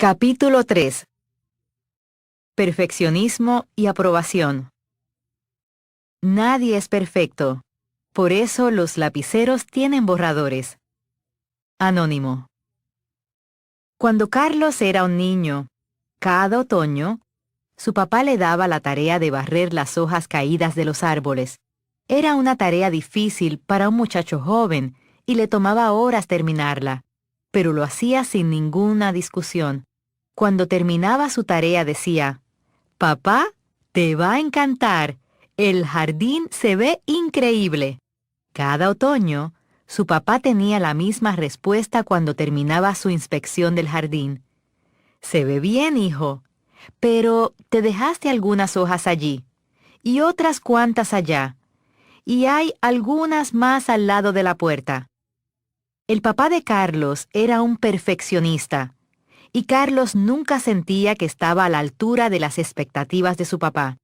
Capítulo 3. Perfeccionismo y aprobación. Nadie es perfecto. Por eso los lapiceros tienen borradores. Anónimo. Cuando Carlos era un niño, cada otoño, su papá le daba la tarea de barrer las hojas caídas de los árboles. Era una tarea difícil para un muchacho joven y le tomaba horas terminarla, pero lo hacía sin ninguna discusión. Cuando terminaba su tarea decía: «Papá, te va a encantar. El jardín se ve increíble». Cada otoño, su papá tenía la misma respuesta cuando terminaba su inspección del jardín. «Se ve bien, hijo, pero te dejaste algunas hojas allí, y otras cuantas allá, y hay algunas más al lado de la puerta». El papá de Carlos era un perfeccionista, y Carlos nunca sentía que estaba a la altura de las expectativas de su papá.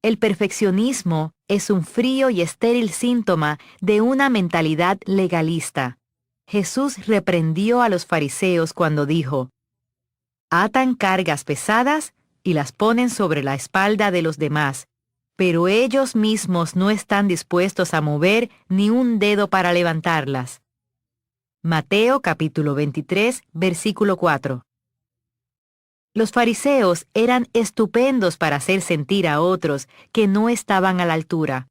El perfeccionismo es un frío y estéril síntoma de una mentalidad legalista. Jesús reprendió a los fariseos cuando dijo: «Atan cargas pesadas y las ponen sobre la espalda de los demás, pero ellos mismos no están dispuestos a mover ni un dedo para levantarlas». Mateo capítulo 23, versículo 4. Los fariseos eran estupendos para hacer sentir a otros que no estaban a la altura.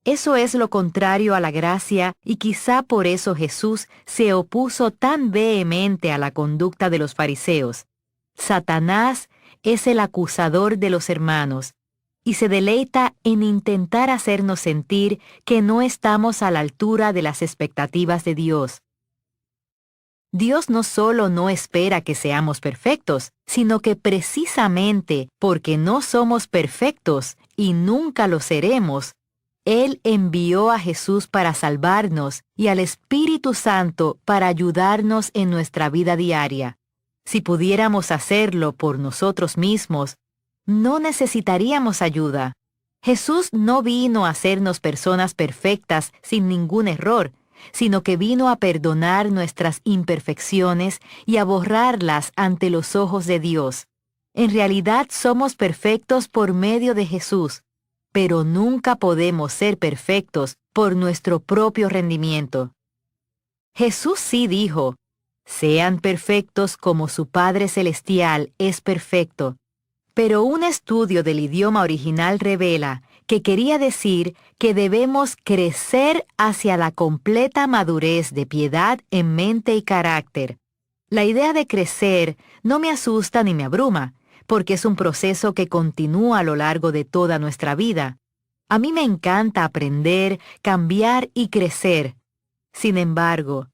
Eso es lo contrario a la gracia, y quizá por eso Jesús se opuso tan vehemente a la conducta de los fariseos. Satanás es el acusador de los hermanos, y se deleita en intentar hacernos sentir que no estamos a la altura de las expectativas de Dios. Dios no solo no espera que seamos perfectos, sino que precisamente porque no somos perfectos y nunca lo seremos, Él envió a Jesús para salvarnos y al Espíritu Santo para ayudarnos en nuestra vida diaria. Si pudiéramos hacerlo por nosotros mismos, no necesitaríamos ayuda. Jesús no vino a hacernos personas perfectas sin ningún error, sino que vino a perdonar nuestras imperfecciones y a borrarlas ante los ojos de Dios. En realidad somos perfectos por medio de Jesús, pero nunca podemos ser perfectos por nuestro propio rendimiento. Jesús sí dijo: «Sean perfectos como su Padre Celestial es perfecto». Pero un estudio del idioma original revela que quería decir que debemos crecer hacia la completa madurez de piedad en mente y carácter. La idea de crecer no me asusta ni me abruma, porque es un proceso que continúa a lo largo de toda nuestra vida. A mí me encanta aprender, cambiar y crecer. Sin embargo,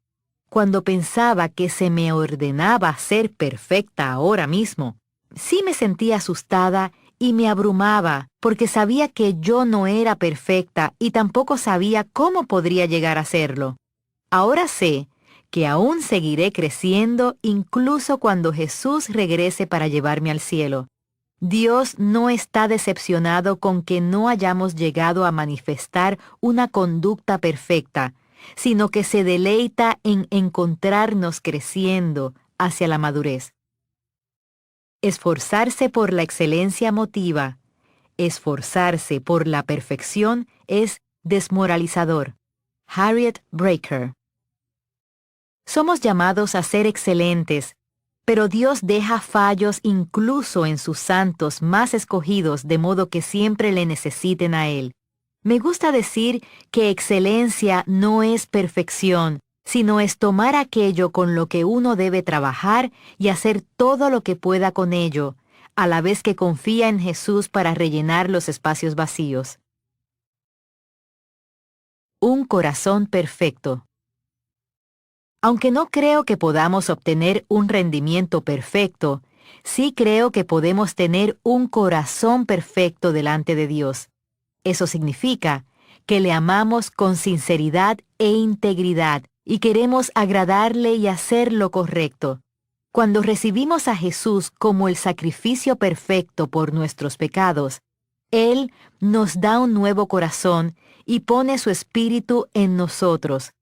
cuando pensaba que se me ordenaba ser perfecta ahora mismo, sí me sentía asustada y me abrumaba porque sabía que yo no era perfecta y tampoco sabía cómo podría llegar a serlo. Ahora sé que aún seguiré creciendo incluso cuando Jesús regrese para llevarme al cielo. Dios no está decepcionado con que no hayamos llegado a manifestar una conducta perfecta, sino que se deleita en encontrarnos creciendo hacia la madurez. Esforzarse por la excelencia motiva. Esforzarse por la perfección es desmoralizador. Harriet Breaker. Somos llamados a ser excelentes, pero Dios deja fallos incluso en sus santos más escogidos, de modo que siempre le necesiten a Él. Me gusta decir que excelencia no es perfección, sino es tomar aquello con lo que uno debe trabajar y hacer todo lo que pueda con ello, a la vez que confía en Jesús para rellenar los espacios vacíos. Un corazón perfecto. Aunque no creo que podamos obtener un rendimiento perfecto, sí creo que podemos tener un corazón perfecto delante de Dios. Eso significa que le amamos con sinceridad e integridad y queremos agradarle y hacer lo correcto. Cuando recibimos a Jesús como el sacrificio perfecto por nuestros pecados, Él nos da un nuevo corazón y pone su espíritu en nosotros.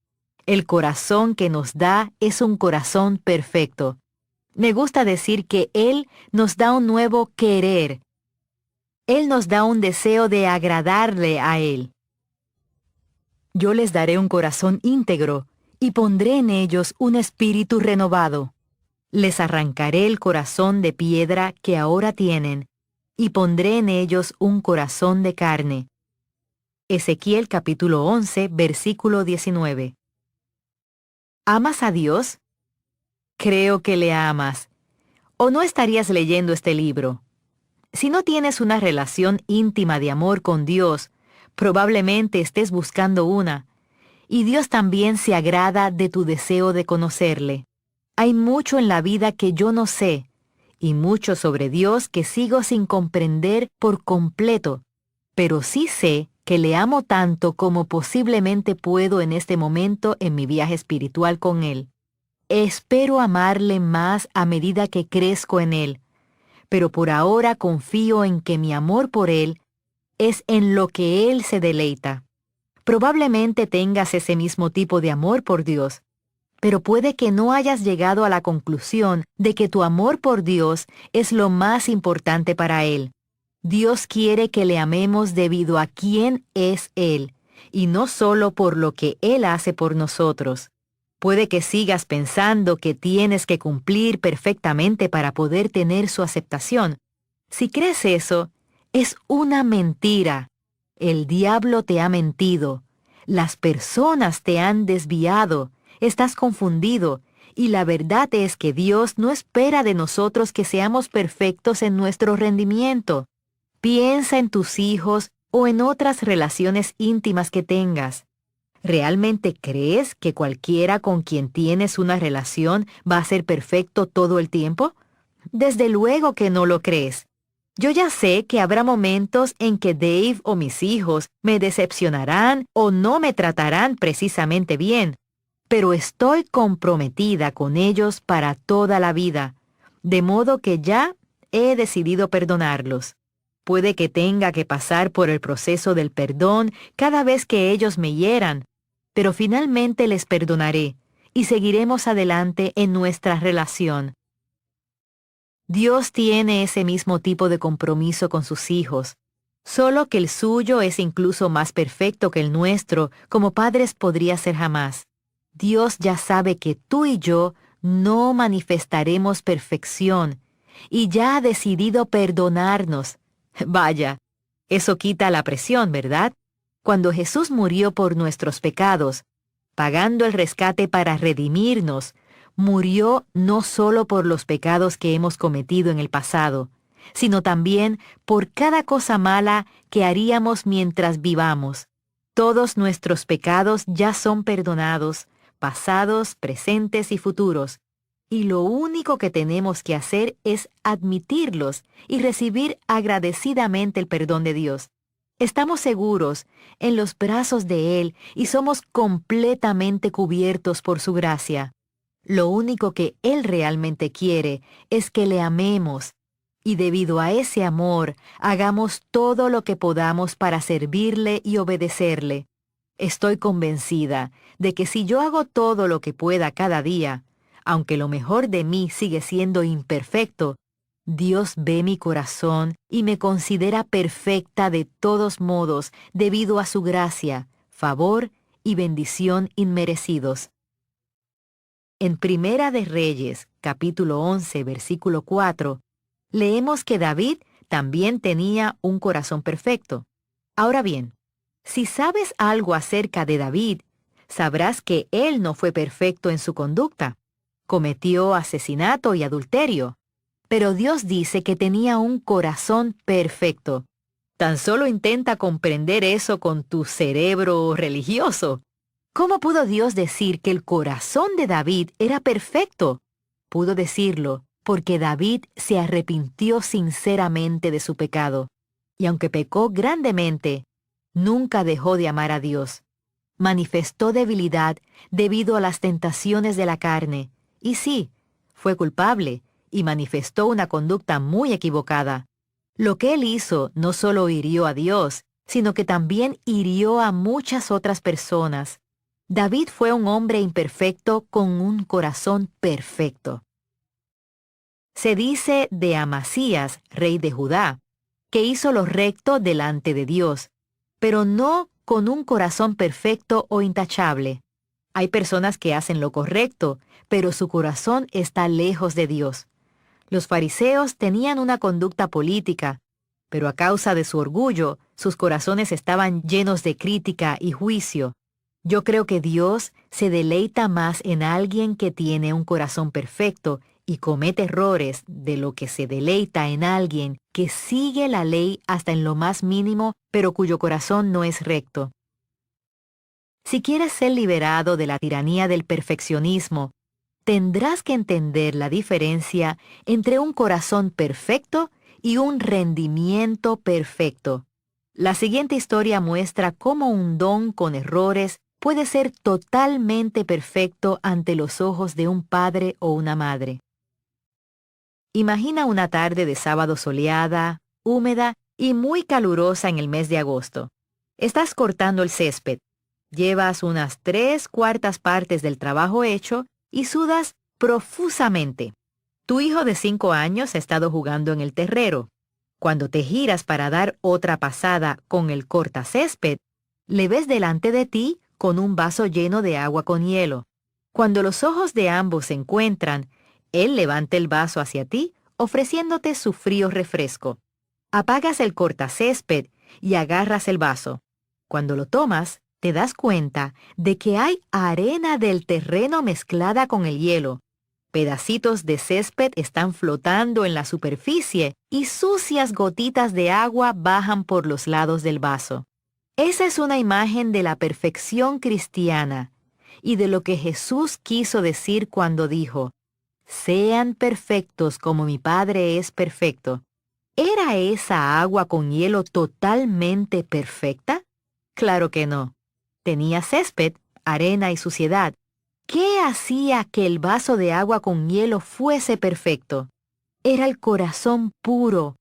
El corazón que nos da es un corazón perfecto. Me gusta decir que Él nos da un nuevo querer. Él nos da un deseo de agradarle a Él. Yo les daré un corazón íntegro y pondré en ellos un espíritu renovado. Les arrancaré el corazón de piedra que ahora tienen y pondré en ellos un corazón de carne. Ezequiel capítulo 11, versículo 19. ¿Amas a Dios? Creo que le amas. ¿O no estarías leyendo este libro? Si no tienes una relación íntima de amor con Dios, probablemente estés buscando una, y Dios también se agrada de tu deseo de conocerle. Hay mucho en la vida que yo no sé, y mucho sobre Dios que sigo sin comprender por completo, pero sí sé que le amo tanto como posiblemente puedo en este momento en mi viaje espiritual con Él. Espero amarle más a medida que crezco en Él, pero por ahora confío en que mi amor por Él es en lo que Él se deleita. Probablemente tengas ese mismo tipo de amor por Dios, pero puede que no hayas llegado a la conclusión de que tu amor por Dios es lo más importante para Él. Dios quiere que le amemos debido a quién es Él, y no solo por lo que Él hace por nosotros. Puede que sigas pensando que tienes que cumplir perfectamente para poder tener su aceptación. Si crees eso, es una mentira. El diablo te ha mentido. Las personas te han desviado. Estás confundido. Y la verdad es que Dios no espera de nosotros que seamos perfectos en nuestro rendimiento. Piensa en tus hijos o en otras relaciones íntimas que tengas. ¿Realmente crees que cualquiera con quien tienes una relación va a ser perfecto todo el tiempo? Desde luego que no lo crees. Yo ya sé que habrá momentos en que Dave o mis hijos me decepcionarán o no me tratarán precisamente bien, pero estoy comprometida con ellos para toda la vida, de modo que ya he decidido perdonarlos. Puede que tenga que pasar por el proceso del perdón cada vez que ellos me hieran, pero finalmente les perdonaré y seguiremos adelante en nuestra relación. Dios tiene ese mismo tipo de compromiso con sus hijos, solo que el suyo es incluso más perfecto que el nuestro, como padres podría ser jamás. Dios ya sabe que tú y yo no manifestaremos perfección y ya ha decidido perdonarnos. Vaya, eso quita la presión, ¿verdad? Cuando Jesús murió por nuestros pecados, pagando el rescate para redimirnos, murió no solo por los pecados que hemos cometido en el pasado, sino también por cada cosa mala que haríamos mientras vivamos. Todos nuestros pecados ya son perdonados, pasados, presentes y futuros, y lo único que tenemos que hacer es admitirlos y recibir agradecidamente el perdón de Dios. Estamos seguros en los brazos de Él y somos completamente cubiertos por su gracia. Lo único que Él realmente quiere es que le amemos, y debido a ese amor, hagamos todo lo que podamos para servirle y obedecerle. Estoy convencida de que si yo hago todo lo que pueda cada día, aunque lo mejor de mí sigue siendo imperfecto, Dios ve mi corazón y me considera perfecta de todos modos debido a su gracia, favor y bendición inmerecidos. En Primera de Reyes, capítulo 11, versículo 4, leemos que David también tenía un corazón perfecto. Ahora bien, si sabes algo acerca de David, sabrás que él no fue perfecto en su conducta. Cometió asesinato y adulterio, pero Dios dice que tenía un corazón perfecto. Tan solo intenta comprender eso con tu cerebro religioso. ¿Cómo pudo Dios decir que el corazón de David era perfecto? Pudo decirlo porque David se arrepintió sinceramente de su pecado, y aunque pecó grandemente, nunca dejó de amar a Dios. Manifestó debilidad debido a las tentaciones de la carne, y sí, fue culpable y manifestó una conducta muy equivocada. Lo que él hizo no solo hirió a Dios, sino que también hirió a muchas otras personas. David fue un hombre imperfecto con un corazón perfecto. Se dice de Amasías, rey de Judá, que hizo lo recto delante de Dios, pero no con un corazón perfecto o intachable. Hay personas que hacen lo correcto, pero su corazón está lejos de Dios. Los fariseos tenían una conducta política, pero a causa de su orgullo, sus corazones estaban llenos de crítica y juicio. Yo creo que Dios se deleita más en alguien que tiene un corazón perfecto y comete errores de lo que se deleita en alguien que sigue la ley hasta en lo más mínimo, pero cuyo corazón no es recto. Si quieres ser liberado de la tiranía del perfeccionismo, tendrás que entender la diferencia entre un corazón perfecto y un rendimiento perfecto. La siguiente historia muestra cómo un don con errores puede ser totalmente perfecto ante los ojos de un padre o una madre. Imagina una tarde de sábado soleada, húmeda y muy calurosa en el mes de agosto. Estás cortando el césped. Llevas unas 3/4 partes del trabajo hecho y sudas profusamente. Tu hijo de 5 años ha estado jugando en el terrero. Cuando te giras para dar otra pasada con el cortacésped, le ves delante de ti con un vaso lleno de agua con hielo. Cuando los ojos de ambos se encuentran, él levanta el vaso hacia ti, ofreciéndote su frío refresco. Apagas el cortacésped y agarras el vaso. Cuando lo tomas, te das cuenta de que hay arena del terreno mezclada con el hielo. Pedacitos de césped están flotando en la superficie y sucias gotitas de agua bajan por los lados del vaso. Esa es una imagen de la perfección cristiana y de lo que Jesús quiso decir cuando dijo: «Sean perfectos como mi Padre es perfecto». ¿Era esa agua con hielo totalmente perfecta? Claro que no. Tenía césped, arena y suciedad. ¿Qué hacía que el vaso de agua con hielo fuese perfecto? Era el corazón puro,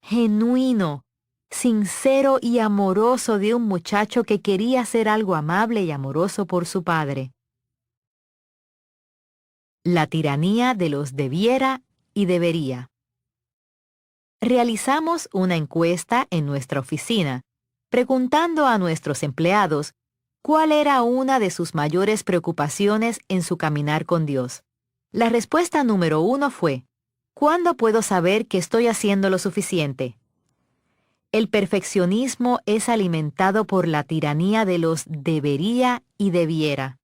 genuino, sincero y amoroso de un muchacho que quería hacer algo amable y amoroso por su padre. La tiranía de los debiera y debería. Realizamos una encuesta en nuestra oficina, preguntando a nuestros empleados cuál era una de sus mayores preocupaciones en su caminar con Dios. La respuesta número 1 fue: ¿cuándo puedo saber que estoy haciendo lo suficiente? El perfeccionismo es alimentado por la tiranía de los debería y debiera.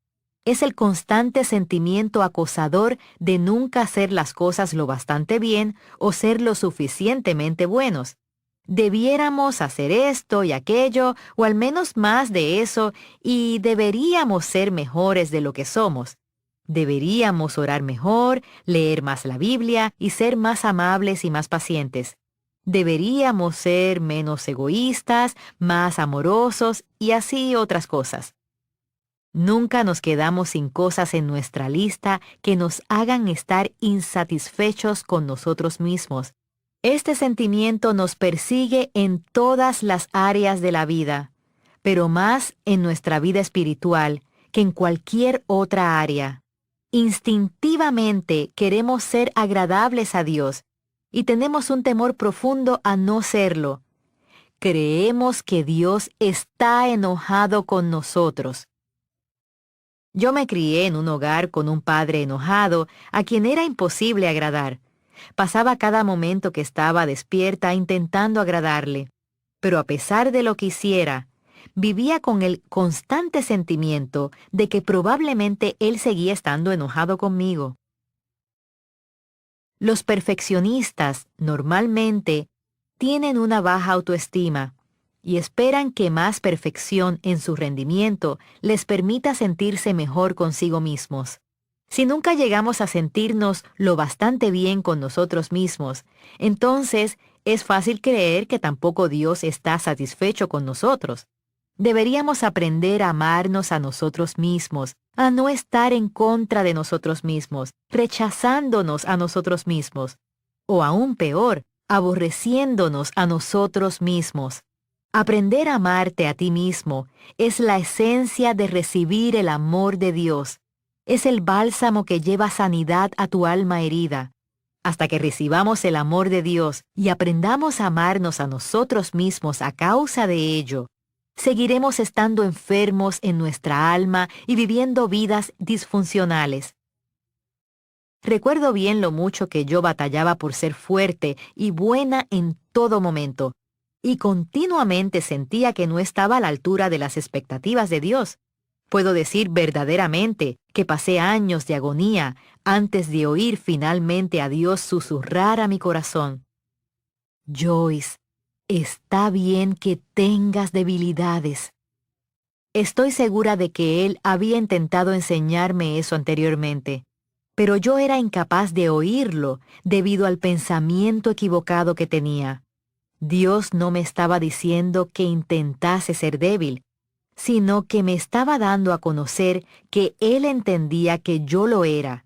Es el constante sentimiento acosador de nunca hacer las cosas lo bastante bien o ser lo suficientemente buenos. Debiéramos hacer esto y aquello, o al menos más de eso, y deberíamos ser mejores de lo que somos. Deberíamos orar mejor, leer más la Biblia y ser más amables y más pacientes. Deberíamos ser menos egoístas, más amorosos y así otras cosas. Nunca nos quedamos sin cosas en nuestra lista que nos hagan estar insatisfechos con nosotros mismos. Este sentimiento nos persigue en todas las áreas de la vida, pero más en nuestra vida espiritual que en cualquier otra área. Instintivamente queremos ser agradables a Dios y tenemos un temor profundo a no serlo. Creemos que Dios está enojado con nosotros. Yo me crié en un hogar con un padre enojado a quien era imposible agradar. Pasaba cada momento que estaba despierta intentando agradarle, pero a pesar de lo que hiciera, vivía con el constante sentimiento de que probablemente él seguía estando enojado conmigo. Los perfeccionistas normalmente tienen una baja autoestima y esperan que más perfección en su rendimiento les permita sentirse mejor consigo mismos. Si nunca llegamos a sentirnos lo bastante bien con nosotros mismos, entonces es fácil creer que tampoco Dios está satisfecho con nosotros. Deberíamos aprender a amarnos a nosotros mismos, a no estar en contra de nosotros mismos, rechazándonos a nosotros mismos, o aún peor, aborreciéndonos a nosotros mismos. Aprender a amarte a ti mismo es la esencia de recibir el amor de Dios. Es el bálsamo que lleva sanidad a tu alma herida. Hasta que recibamos el amor de Dios y aprendamos a amarnos a nosotros mismos a causa de ello, seguiremos estando enfermos en nuestra alma y viviendo vidas disfuncionales. Recuerdo bien lo mucho que yo batallaba por ser fuerte y buena en todo momento, y continuamente sentía que no estaba a la altura de las expectativas de Dios. Puedo decir verdaderamente que pasé años de agonía antes de oír finalmente a Dios susurrar a mi corazón: Joyce, está bien que tengas debilidades. Estoy segura de que Él había intentado enseñarme eso anteriormente, pero yo era incapaz de oírlo debido al pensamiento equivocado que tenía. Dios no me estaba diciendo que intentase ser débil, sino que me estaba dando a conocer que Él entendía que yo lo era,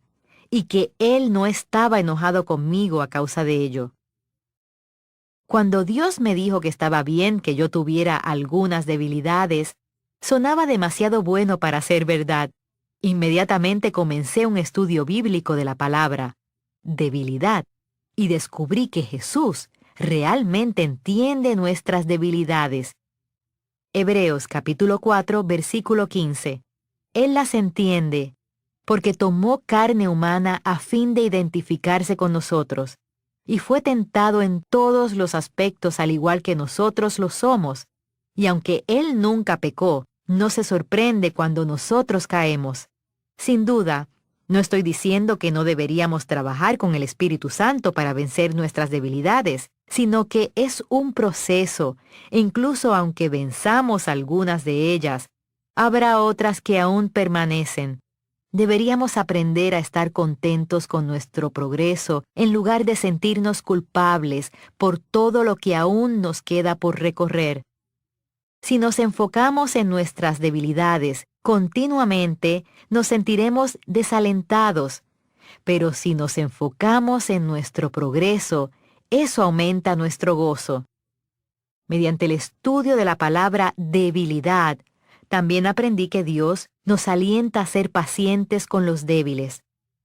y que Él no estaba enojado conmigo a causa de ello. Cuando Dios me dijo que estaba bien que yo tuviera algunas debilidades, sonaba demasiado bueno para ser verdad. Inmediatamente comencé un estudio bíblico de la palabra debilidad, y descubrí que Jesús realmente entiende nuestras debilidades. Hebreos capítulo 4, versículo 15. Él las entiende, porque tomó carne humana a fin de identificarse con nosotros, y fue tentado en todos los aspectos al igual que nosotros lo somos, y aunque Él nunca pecó, no se sorprende cuando nosotros caemos. Sin duda, no estoy diciendo que no deberíamos trabajar con el Espíritu Santo para vencer nuestras debilidades, sino que es un proceso, e incluso aunque venzamos algunas de ellas, habrá otras que aún permanecen. Deberíamos aprender a estar contentos con nuestro progreso en lugar de sentirnos culpables por todo lo que aún nos queda por recorrer. Si nos enfocamos en nuestras debilidades continuamente, nos sentiremos desalentados, pero si nos enfocamos en nuestro progreso, eso aumenta nuestro gozo. Mediante el estudio de la palabra debilidad, también aprendí que Dios nos alienta a ser pacientes con los débiles.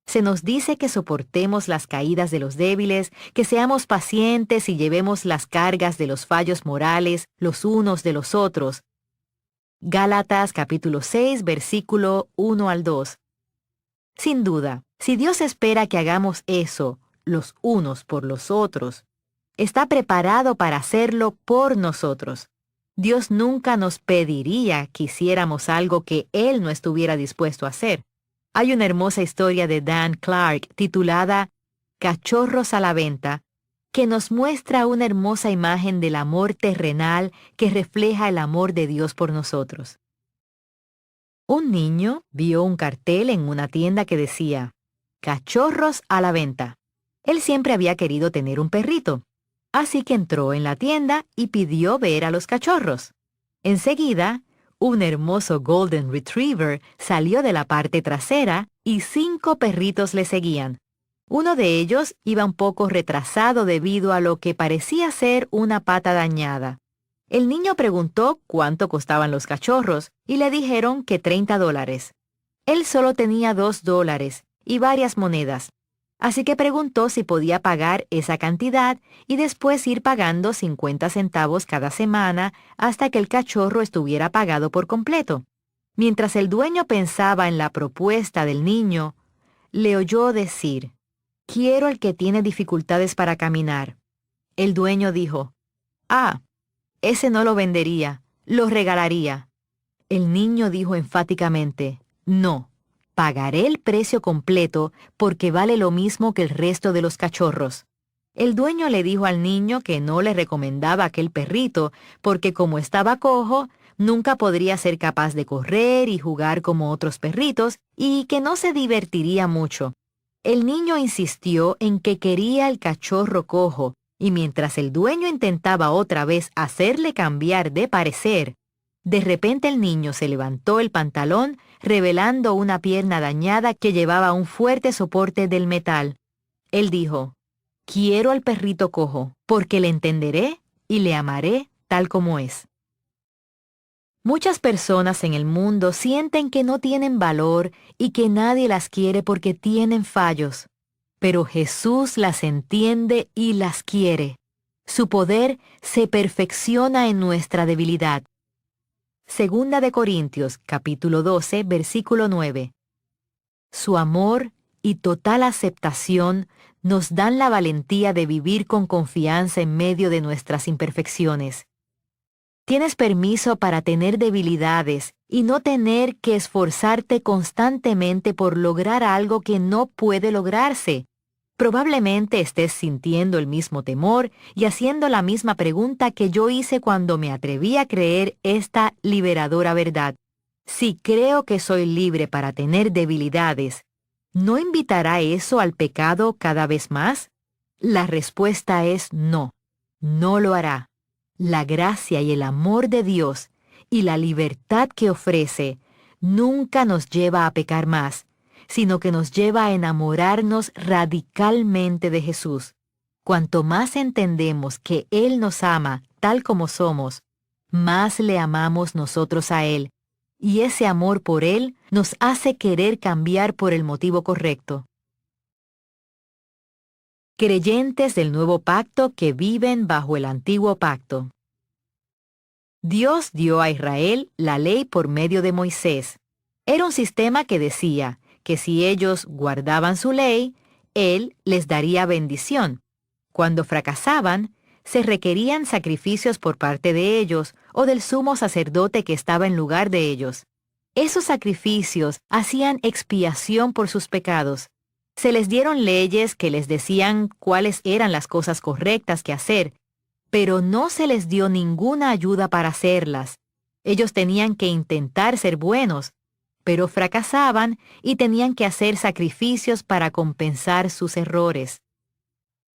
Se nos dice que soportemos las caídas de los débiles, que seamos pacientes y llevemos las cargas de los fallos morales los unos de los otros. Gálatas capítulo 6, versículo 1 al 2. Sin duda, si Dios espera que hagamos eso, los unos por los otros, está preparado para hacerlo por nosotros. Dios nunca nos pediría que hiciéramos algo que Él no estuviera dispuesto a hacer. Hay una hermosa historia de Dan Clark titulada Cachorros a la venta, que nos muestra una hermosa imagen del amor terrenal que refleja el amor de Dios por nosotros. Un niño vio un cartel en una tienda que decía Cachorros a la venta. Él siempre había querido tener un perrito, así que entró en la tienda y pidió ver a los cachorros. Enseguida, un hermoso Golden Retriever salió de la parte trasera y 5 perritos le seguían. Uno de ellos iba un poco retrasado debido a lo que parecía ser una pata dañada. El niño preguntó cuánto costaban los cachorros y le dijeron que $30. Él solo tenía $2 y varias monedas, así que preguntó si podía pagar esa cantidad y después ir pagando 50 centavos cada semana hasta que el cachorro estuviera pagado por completo. Mientras el dueño pensaba en la propuesta del niño, le oyó decir: «Quiero el que tiene dificultades para caminar». El dueño dijo: «Ah, ese no lo vendería, lo regalaría». El niño dijo enfáticamente: «No. Pagaré el precio completo porque vale lo mismo que el resto de los cachorros». El dueño le dijo al niño que no le recomendaba aquel perrito porque como estaba cojo, nunca podría ser capaz de correr y jugar como otros perritos y que no se divertiría mucho. El niño insistió en que quería el cachorro cojo y mientras el dueño intentaba otra vez hacerle cambiar de parecer, de repente el niño se levantó el pantalón, revelando una pierna dañada que llevaba un fuerte soporte del metal. Él dijo: «Quiero al perrito cojo, porque le entenderé y le amaré tal como es». Muchas personas en el mundo sienten que no tienen valor y que nadie las quiere porque tienen fallos. pero Jesús las entiende y las quiere. Su poder se perfecciona en nuestra debilidad. Segunda de Corintios, capítulo 12, versículo 9. Su amor y total aceptación nos dan la valentía de vivir con confianza en medio de nuestras imperfecciones. Tienes permiso para tener debilidades y no tener que esforzarte constantemente por lograr algo que no puede lograrse. Probablemente estés sintiendo el mismo temor y haciendo la misma pregunta que yo hice cuando me atreví a creer esta liberadora verdad. Si creo que soy libre para tener debilidades, ¿no invitará eso al pecado cada vez más? La respuesta es no, no lo hará. La gracia y el amor de Dios y la libertad que ofrece nunca nos lleva a pecar más, sino que nos lleva a enamorarnos radicalmente de Jesús. Cuanto más entendemos que Él nos ama tal como somos, más le amamos nosotros a Él, y ese amor por Él nos hace querer cambiar por el motivo correcto. Creyentes del nuevo pacto que viven bajo el antiguo pacto. Dios dio a Israel la ley por medio de Moisés. Era un sistema que decía que si ellos guardaban su ley, Él les daría bendición. Cuando fracasaban, se requerían sacrificios por parte de ellos o del sumo sacerdote que estaba en lugar de ellos. Esos sacrificios hacían expiación por sus pecados. Se les dieron leyes que les decían cuáles eran las cosas correctas que hacer, pero no se les dio ninguna ayuda para hacerlas. Ellos tenían que intentar ser buenos, pero fracasaban y tenían que hacer sacrificios para compensar sus errores.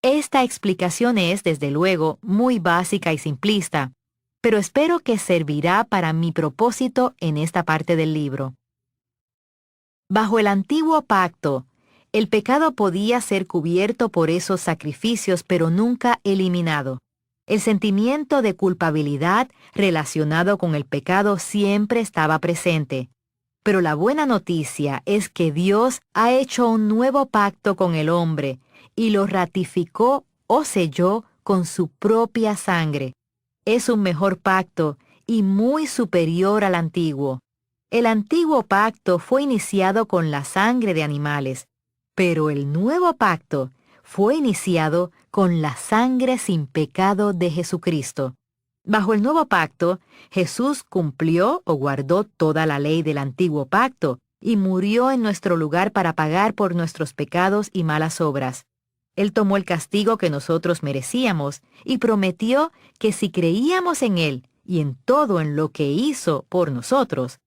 Esta explicación es, desde luego, muy básica y simplista, pero espero que servirá para mi propósito en esta parte del libro. Bajo el antiguo pacto, el pecado podía ser cubierto por esos sacrificios, pero nunca eliminado. El sentimiento de culpabilidad relacionado con el pecado siempre estaba presente. Pero la buena noticia es que Dios ha hecho un nuevo pacto con el hombre y lo ratificó o selló con su propia sangre. Es un mejor pacto y muy superior al antiguo. El antiguo pacto fue iniciado con la sangre de animales, pero el nuevo pacto fue iniciado con la sangre sin pecado de Jesucristo. Bajo el nuevo pacto, Jesús cumplió o guardó toda la ley del antiguo pacto y murió en nuestro lugar para pagar por nuestros pecados y malas obras. Él tomó el castigo que nosotros merecíamos y prometió que si creíamos en Él y en todo en lo que hizo por nosotros,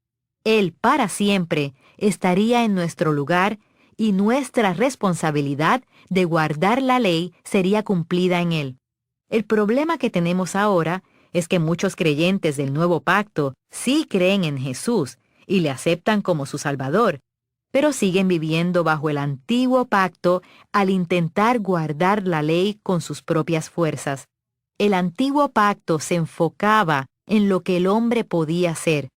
Él para siempre estaría en nuestro lugar y nuestra responsabilidad de guardar la ley sería cumplida en Él. El problema que tenemos ahora es que muchos creyentes del nuevo pacto sí creen en Jesús y le aceptan como su Salvador, pero siguen viviendo bajo el antiguo pacto al intentar guardar la ley con sus propias fuerzas. El antiguo pacto se enfocaba en lo que el hombre podía hacer,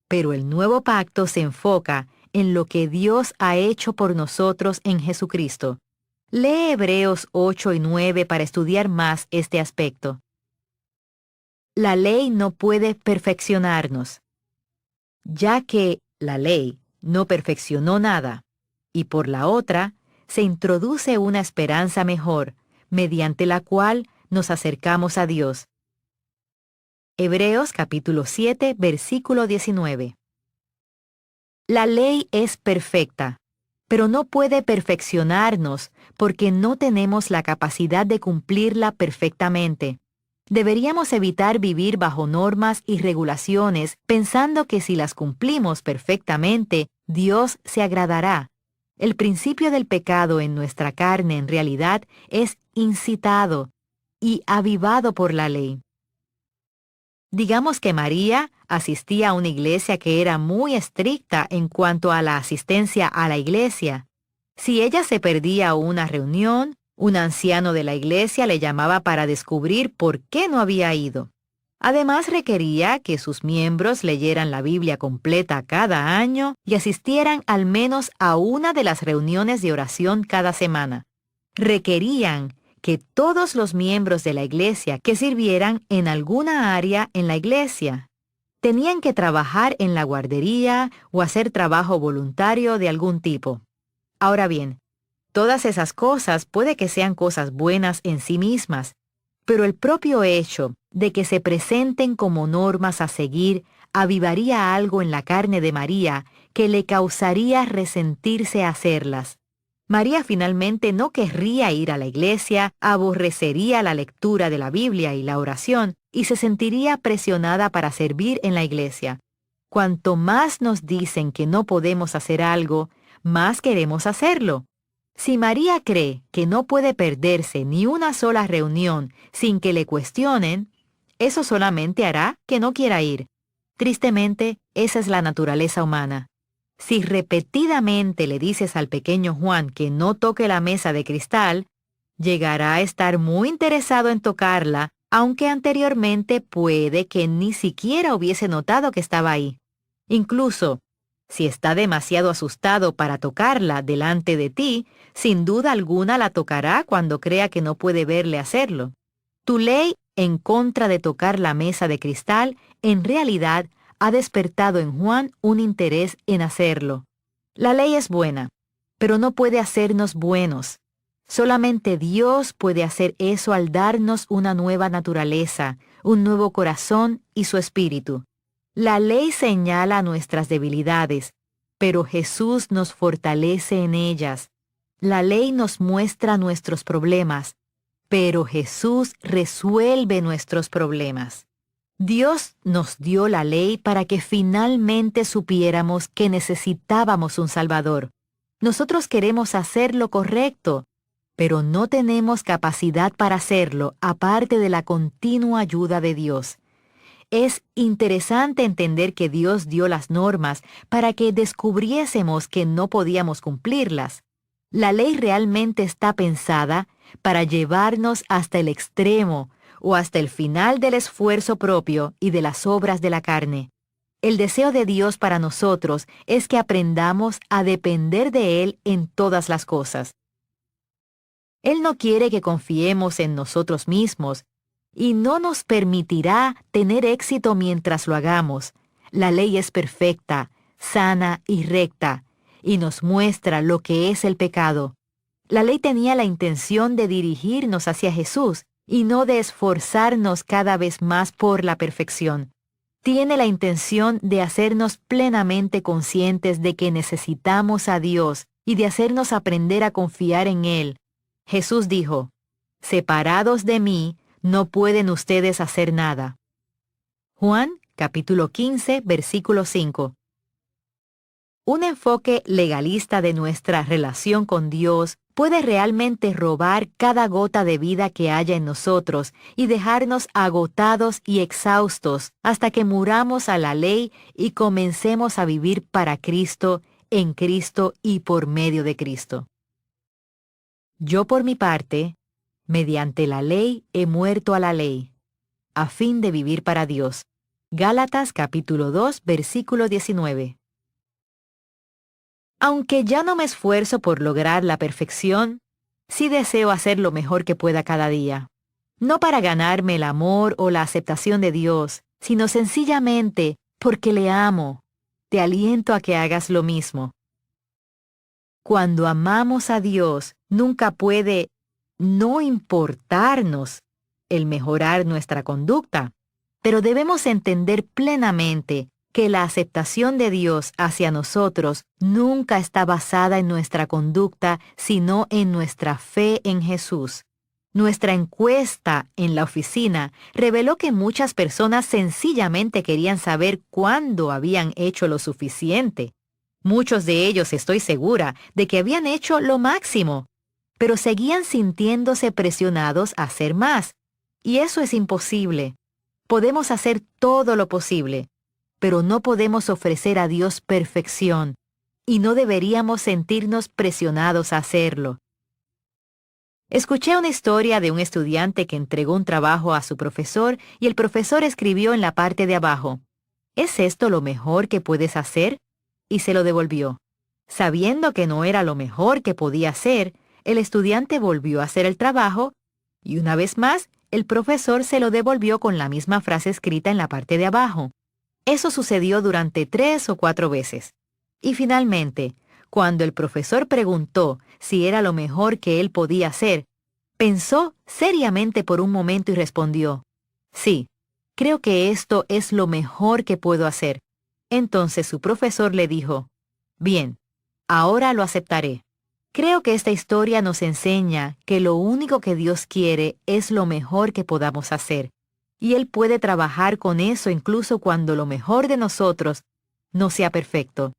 pero el nuevo pacto se enfoca en lo que Dios ha hecho por nosotros en Jesucristo. Lee Hebreos 8 y 9 para estudiar más este aspecto. La ley no puede perfeccionarnos, ya que la ley no perfeccionó nada, y por la otra se introduce una esperanza mejor, mediante la cual nos acercamos a Dios. Hebreos capítulo 7, versículo 19. La ley es perfecta, pero no puede perfeccionarnos porque no tenemos la capacidad de cumplirla perfectamente. Deberíamos evitar vivir bajo normas y regulaciones pensando que si las cumplimos perfectamente, Dios se agradará. El principio del pecado en nuestra carne en realidad es incitado y avivado por la ley. Digamos que María asistía a una iglesia que era muy estricta en cuanto a la asistencia a la iglesia. Si ella se perdía una reunión, un anciano de la iglesia le llamaba para descubrir por qué no había ido. Además requería que sus miembros leyeran la Biblia completa cada año y asistieran al menos a una de las reuniones de oración cada semana. requerían que todos los miembros de la iglesia que sirvieran en alguna área en la iglesia tenían que trabajar en la guardería o hacer trabajo voluntario de algún tipo. Ahora bien, todas esas cosas puede que sean cosas buenas en sí mismas, pero el propio hecho de que se presenten como normas a seguir avivaría algo en la carne de María que le causaría resentirse hacerlas. María finalmente no querría ir a la iglesia, aborrecería la lectura de la Biblia y la oración, y se sentiría presionada para servir en la iglesia. Cuanto más nos dicen que no podemos hacer algo, más queremos hacerlo. Si María cree que no puede perderse ni una sola reunión sin que le cuestionen, eso solamente hará que no quiera ir. Tristemente, esa es la naturaleza humana. Si repetidamente le dices al pequeño Juan que no toque la mesa de cristal, llegará a estar muy interesado en tocarla, aunque anteriormente puede que ni siquiera hubiese notado que estaba ahí. Incluso, si está demasiado asustado para tocarla delante de ti, sin duda alguna la tocará cuando crea que no puede verle hacerlo. Tu ley en contra de tocar la mesa de cristal, en realidad, ha despertado en Juan un interés en hacerlo. La ley es buena, pero no puede hacernos buenos. Solamente Dios puede hacer eso al darnos una nueva naturaleza, un nuevo corazón y su espíritu. La ley señala nuestras debilidades, pero Jesús nos fortalece en ellas. La ley nos muestra nuestros problemas, pero Jesús resuelve nuestros problemas. Dios nos dio la ley para que finalmente supiéramos que necesitábamos un Salvador. Nosotros queremos hacer lo correcto, pero no tenemos capacidad para hacerlo aparte de la continua ayuda de Dios. Es interesante entender que Dios dio las normas para que descubriésemos que no podíamos cumplirlas. La ley realmente está pensada para llevarnos hasta el extremo o hasta el final del esfuerzo propio y de las obras de la carne. El deseo de Dios para nosotros es que aprendamos a depender de Él en todas las cosas. Él no quiere que confiemos en nosotros mismos y no nos permitirá tener éxito mientras lo hagamos. La ley es perfecta, sana y recta, y nos muestra lo que es el pecado. La ley tenía la intención de dirigirnos hacia Jesús y no de esforzarnos cada vez más por la perfección. Tiene la intención de hacernos plenamente conscientes de que necesitamos a Dios y de hacernos aprender a confiar en Él. Jesús dijo, «Separados de mí, no pueden ustedes hacer nada». Juan, capítulo 15, versículo 5. Un enfoque legalista de nuestra relación con Dios puede realmente robar cada gota de vida que haya en nosotros y dejarnos agotados y exhaustos hasta que muramos a la ley y comencemos a vivir para Cristo, en Cristo y por medio de Cristo. Yo por mi parte, mediante la ley he muerto a la ley, a fin de vivir para Dios. Gálatas capítulo 2, versículo 19. Aunque ya no me esfuerzo por lograr la perfección, sí deseo hacer lo mejor que pueda cada día. No para ganarme el amor o la aceptación de Dios, sino sencillamente porque le amo. Te aliento a que hagas lo mismo. Cuando amamos a Dios, nunca puede no importarnos el mejorar nuestra conducta, pero debemos entender plenamente que la aceptación de Dios hacia nosotros nunca está basada en nuestra conducta, sino en nuestra fe en Jesús. Nuestra encuesta en la oficina reveló que muchas personas sencillamente querían saber cuándo habían hecho lo suficiente. Muchos de ellos, estoy segura, de que habían hecho lo máximo, pero seguían sintiéndose presionados a hacer más. Y eso es imposible. Podemos hacer todo lo posible, pero no podemos ofrecer a Dios perfección, y no deberíamos sentirnos presionados a hacerlo. Escuché una historia de un estudiante que entregó un trabajo a su profesor y el profesor escribió en la parte de abajo, ¿es esto lo mejor que puedes hacer? Y se lo devolvió. Sabiendo que no era lo mejor que podía hacer, El estudiante volvió a hacer el trabajo y una vez más, el profesor se lo devolvió con la misma frase escrita en la parte de abajo. Eso sucedió durante 3 o 4 veces. Y finalmente, cuando el profesor preguntó si era lo mejor que él podía hacer, pensó seriamente por un momento y respondió, «Sí, creo que esto es lo mejor que puedo hacer». Entonces su profesor le dijo, «Bien, ahora lo aceptaré». Creo que esta historia nos enseña que lo único que Dios quiere es lo mejor que podamos hacer, y Él puede trabajar con eso incluso cuando lo mejor de nosotros no sea perfecto.